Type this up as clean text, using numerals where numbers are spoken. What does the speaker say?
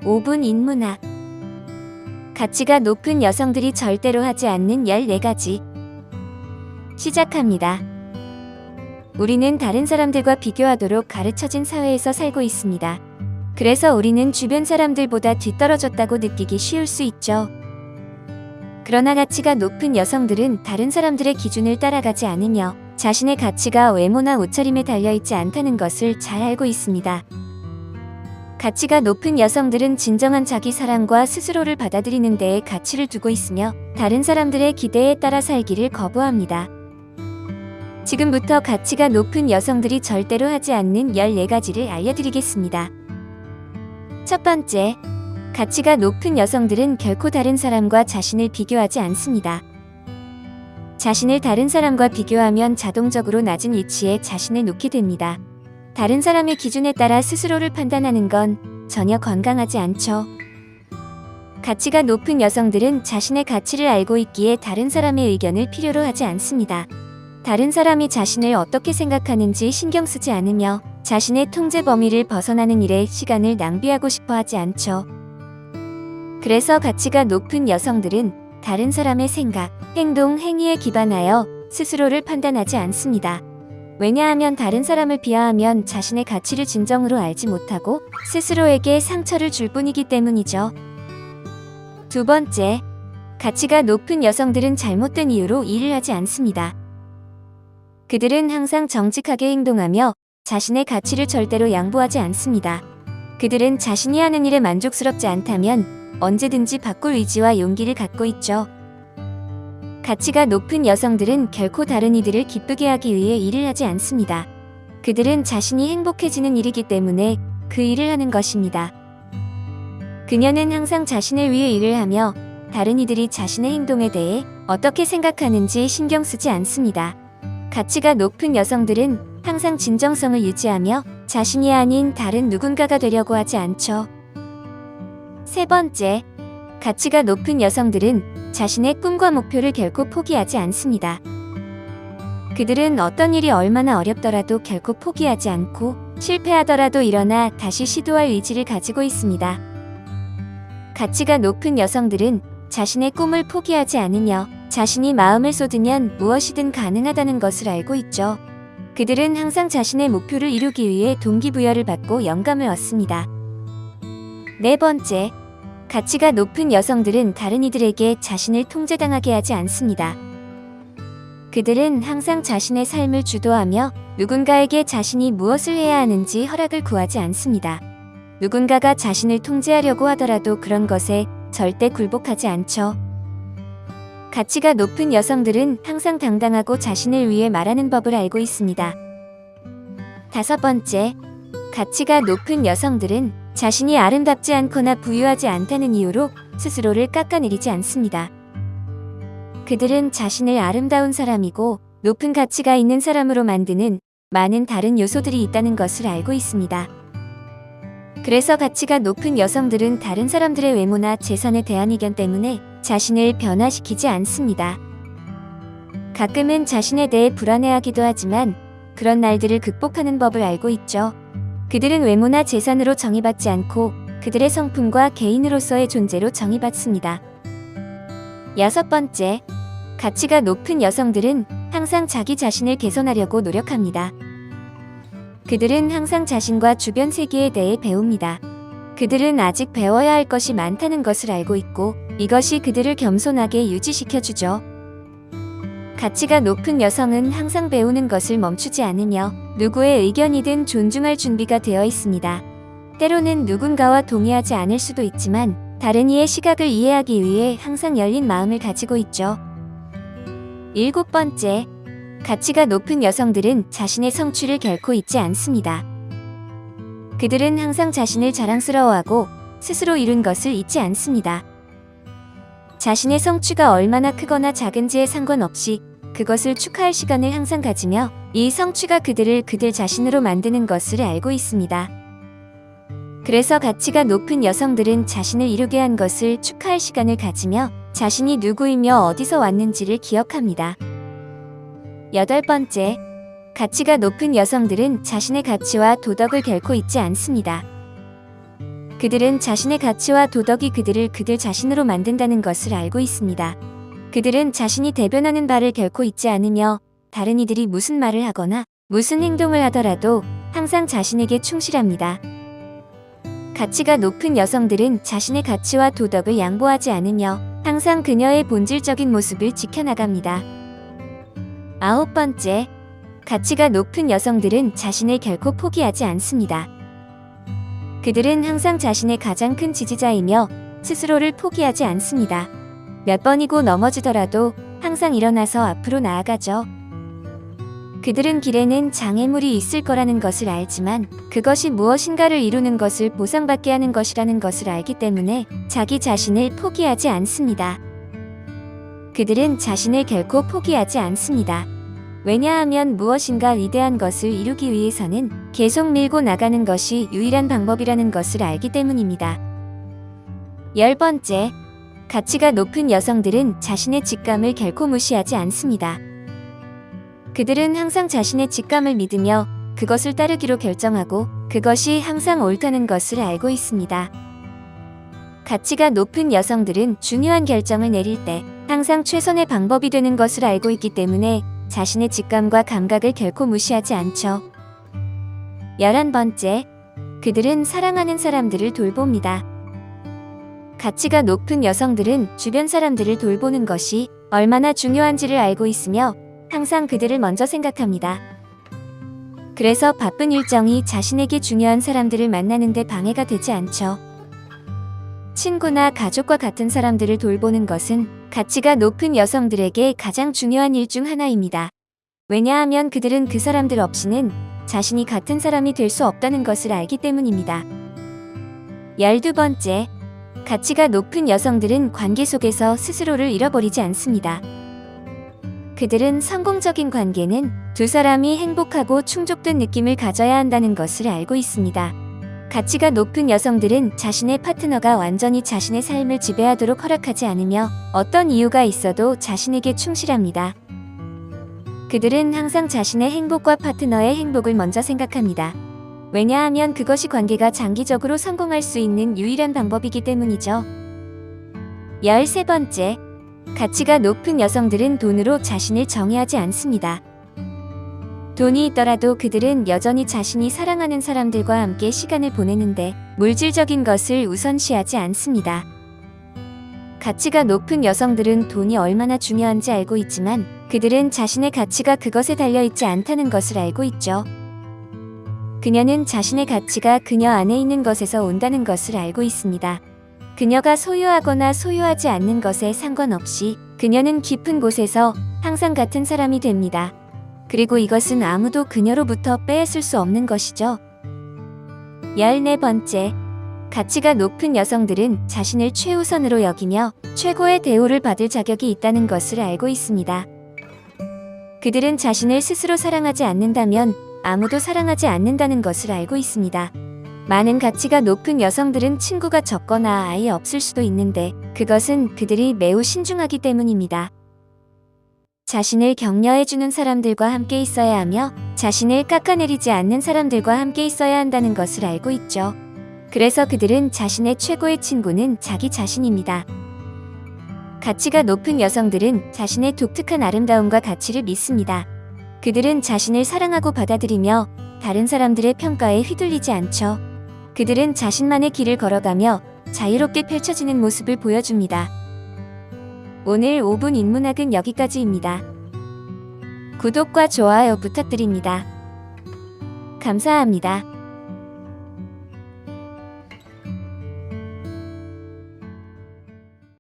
5분 인문학. 가치가 높은 여성들이 절대로 하지 않는 14가지. 시작합니다. 우리는 다른 사람들과 비교하도록 가르쳐진 사회에서 살고 있습니다. 그래서 우리는 주변 사람들보다 뒤떨어졌다고 느끼기 쉬울 수 있죠. 그러나 가치가 높은 여성들은 다른 사람들의 기준을 따라가지 않으며 자신의 가치가 외모나 옷차림에 달려있지 않다는 것을 잘 알고 있습니다. 가치가 높은 여성들은 진정한 자기 사랑과 스스로를 받아들이는 데에 가치를 두고 있으며 다른 사람들의 기대에 따라 살기를 거부합니다. 지금부터 가치가 높은 여성들이 절대로 하지 않는 14가지를 알려드리겠습니다. 첫 번째, 가치가 높은 여성들은 결코 다른 사람과 자신을 비교하지 않습니다. 자신을 다른 사람과 비교하면 자동적으로 낮은 위치에 자신을 놓게 됩니다. 다른 사람의 기준에 따라 스스로를 판단하는 건 전혀 건강하지 않죠. 가치가 높은 여성들은 자신의 가치를 알고 있기에 다른 사람의 의견을 필요로 하지 않습니다. 다른 사람이 자신을 어떻게 생각하는지 신경 쓰지 않으며 자신의 통제 범위를 벗어나는 일에 시간을 낭비하고 싶어 하지 않죠. 그래서 가치가 높은 여성들은 다른 사람의 생각, 행동, 행위에 기반하여 스스로를 판단하지 않습니다. 왜냐하면 다른 사람을 비하하면 자신의 가치를 진정으로 알지 못하고 스스로에게 상처를 줄 뿐이기 때문이죠. 두 번째, 가치가 높은 여성들은 잘못된 이유로 일을 하지 않습니다. 그들은 항상 정직하게 행동하며 자신의 가치를 절대로 양보하지 않습니다. 그들은 자신이 하는 일에 만족스럽지 않다면 언제든지 바꿀 의지와 용기를 갖고 있죠. 가치가 높은 여성들은 결코 다른 이들을 기쁘게 하기 위해 일을 하지 않습니다. 그들은 자신이 행복해지는 일이기 때문에 그 일을 하는 것입니다. 그녀는 항상 자신을 위해 일을 하며 다른 이들이 자신의 행동에 대해 어떻게 생각하는지 신경 쓰지 않습니다. 가치가 높은 여성들은 항상 진정성을 유지하며 자신이 아닌 다른 누군가가 되려고 하지 않죠. 세 번째, 가치가 높은 여성들은 자신의 꿈과 목표를 결코 포기하지 않습니다. 그들은 어떤 일이 얼마나 어렵더라도 결코 포기하지 않고 실패하더라도 일어나 다시 시도할 의지를 가지고 있습니다. 가치가 높은 여성들은 자신의 꿈을 포기하지 않으며 자신이 마음을 쏟으면 무엇이든 가능하다는 것을 알고 있죠. 그들은 항상 자신의 목표를 이루기 위해 동기부여를 받고 영감을 얻습니다. 네 번째, 가치가 높은 여성들은 다른 이들에게 자신을 통제당하게 하지 않습니다. 그들은 항상 자신의 삶을 주도하며 누군가에게 자신이 무엇을 해야 하는지 허락을 구하지 않습니다. 누군가가 자신을 통제하려고 하더라도 그런 것에 절대 굴복하지 않죠. 가치가 높은 여성들은 항상 당당하고 자신을 위해 말하는 법을 알고 있습니다. 다섯 번째, 가치가 높은 여성들은 자신이 아름답지 않거나 부유하지 않다는 이유로 스스로를 깎아내리지 않습니다. 그들은 자신을 아름다운 사람이고 높은 가치가 있는 사람으로 만드는 많은 다른 요소들이 있다는 것을 알고 있습니다. 그래서 가치가 높은 여성들은 다른 사람들의 외모나 재산에 대한 의견 때문에 자신을 변화시키지 않습니다. 가끔은 자신에 대해 불안해하기도 하지만 그런 날들을 극복하는 법을 알고 있죠. 그들은 외모나 재산으로 정의받지 않고 그들의 성품과 개인으로서의 존재로 정의받습니다. 여섯 번째, 가치가 높은 여성들은 항상 자기 자신을 개선하려고 노력합니다. 그들은 항상 자신과 주변 세계에 대해 배웁니다. 그들은 아직 배워야 할 것이 많다는 것을 알고 있고 이것이 그들을 겸손하게 유지시켜주죠. 가치가 높은 여성은 항상 배우는 것을 멈추지 않으며 누구의 의견이든 존중할 준비가 되어 있습니다. 때로는 누군가와 동의하지 않을 수도 있지만 다른 이의 시각을 이해하기 위해 항상 열린 마음을 가지고 있죠. 일곱 번째, 가치가 높은 여성들은 자신의 성취를 결코 잊지 않습니다. 그들은 항상 자신을 자랑스러워하고 스스로 이룬 것을 잊지 않습니다. 자신의 성취가 얼마나 크거나 작은지에 상관없이 그것을 축하할 시간을 항상 가지며 이 성취가 그들을 그들 자신으로 만드는 것을 알고 있습니다. 그래서 가치가 높은 여성들은 자신을 이루게 한 것을 축하할 시간을 가지며 자신이 누구이며 어디서 왔는지를 기억합니다. 여덟 번째, 가치가 높은 여성들은 자신의 가치와 도덕을 결코 잊지 않습니다. 그들은 자신의 가치와 도덕이 그들을 그들 자신으로 만든다는 것을 알고 있습니다. 그들은 자신이 대변하는 바를 결코 잊지 않으며 다른 이들이 무슨 말을 하거나 무슨 행동을 하더라도 항상 자신에게 충실합니다. 가치가 높은 여성들은 자신의 가치와 도덕을 양보하지 않으며 항상 그녀의 본질적인 모습을 지켜나갑니다. 9번째, 가치가 높은 여성들은 자신을 결코 포기하지 않습니다. 그들은 항상 자신의 가장 큰 지지자이며 스스로를 포기하지 않습니다. 몇 번이고 넘어지더라도 항상 일어나서 앞으로 나아가죠. 그들은 길에는 장애물이 있을 거라는 것을 알지만 그것이 무엇인가를 이루는 것을 보상받게 하는 것이라는 것을 알기 때문에 자기 자신을 포기하지 않습니다. 그들은 자신을 결코 포기하지 않습니다. 왜냐하면 무엇인가 위대한 것을 이루기 위해서는 계속 밀고 나가는 것이 유일한 방법이라는 것을 알기 때문입니다. 10번째, 가치가 높은 여성들은 자신의 직감을 결코 무시하지 않습니다. 그들은 항상 자신의 직감을 믿으며 그것을 따르기로 결정하고 그것이 항상 옳다는 것을 알고 있습니다. 가치가 높은 여성들은 중요한 결정을 내릴 때 항상 최선의 방법이 되는 것을 알고 있기 때문에 자신의 직감과 감각을 결코 무시하지 않죠. 11번째, 그들은 사랑하는 사람들을 돌봅니다. 가치가 높은 여성들은 주변 사람들을 돌보는 것이 얼마나 중요한지를 알고 있으며 항상 그들을 먼저 생각합니다. 그래서 바쁜 일정이 자신에게 중요한 사람들을 만나는 데 방해가 되지 않죠. 친구나 가족과 같은 사람들을 돌보는 것은 가치가 높은 여성들에게 가장 중요한 일 중 하나입니다. 왜냐하면 그들은 그 사람들 없이는 자신이 같은 사람이 될 수 없다는 것을 알기 때문입니다. 12번째, 가치가 높은 여성들은 관계 속에서 스스로를 잃어버리지 않습니다. 그들은 성공적인 관계는 두 사람이 행복하고 충족된 느낌을 가져야 한다는 것을 알고 있습니다. 가치가 높은 여성들은 자신의 파트너가 완전히 자신의 삶을 지배하도록 허락하지 않으며 어떤 이유가 있어도 자신에게 충실합니다. 그들은 항상 자신의 행복과 파트너의 행복을 먼저 생각합니다. 왜냐하면 그것이 관계가 장기적으로 성공할 수 있는 유일한 방법이기 때문이죠. 13번째, 가치가 높은 여성들은 돈으로 자신을 정의하지 않습니다. 돈이 있더라도 그들은 여전히 자신이 사랑하는 사람들과 함께 시간을 보내는데 물질적인 것을 우선시하지 않습니다. 가치가 높은 여성들은 돈이 얼마나 중요한지 알고 있지만 그들은 자신의 가치가 그것에 달려있지 않다는 것을 알고 있죠. 그녀는 자신의 가치가 그녀 안에 있는 것에서 온다는 것을 알고 있습니다. 그녀가 소유하거나 소유하지 않는 것에 상관없이 그녀는 깊은 곳에서 항상 같은 사람이 됩니다. 그리고 이것은 아무도 그녀로부터 빼앗을 수 없는 것이죠. 14번째, 가치가 높은 여성들은 자신을 최우선으로 여기며 최고의 대우를 받을 자격이 있다는 것을 알고 있습니다. 그들은 자신을 스스로 사랑하지 않는다면 아무도 사랑하지 않는다는 것을 알고 있습니다. 많은 가치가 높은 여성들은 친구가 적거나 아예 없을 수도 있는데 그것은 그들이 매우 신중하기 때문입니다. 자신을 격려해주는 사람들과 함께 있어야 하며 자신을 깎아내리지 않는 사람들과 함께 있어야 한다는 것을 알고 있죠. 그래서 그들은 자신의 최고의 친구는 자기 자신입니다. 가치가 높은 여성들은 자신의 독특한 아름다움과 가치를 믿습니다. 그들은 자신을 사랑하고 받아들이며 다른 사람들의 평가에 휘둘리지 않죠. 그들은 자신만의 길을 걸어가며 자유롭게 펼쳐지는 모습을 보여줍니다. 오늘 5분 인문학은 여기까지입니다. 구독과 좋아요 부탁드립니다. 감사합니다.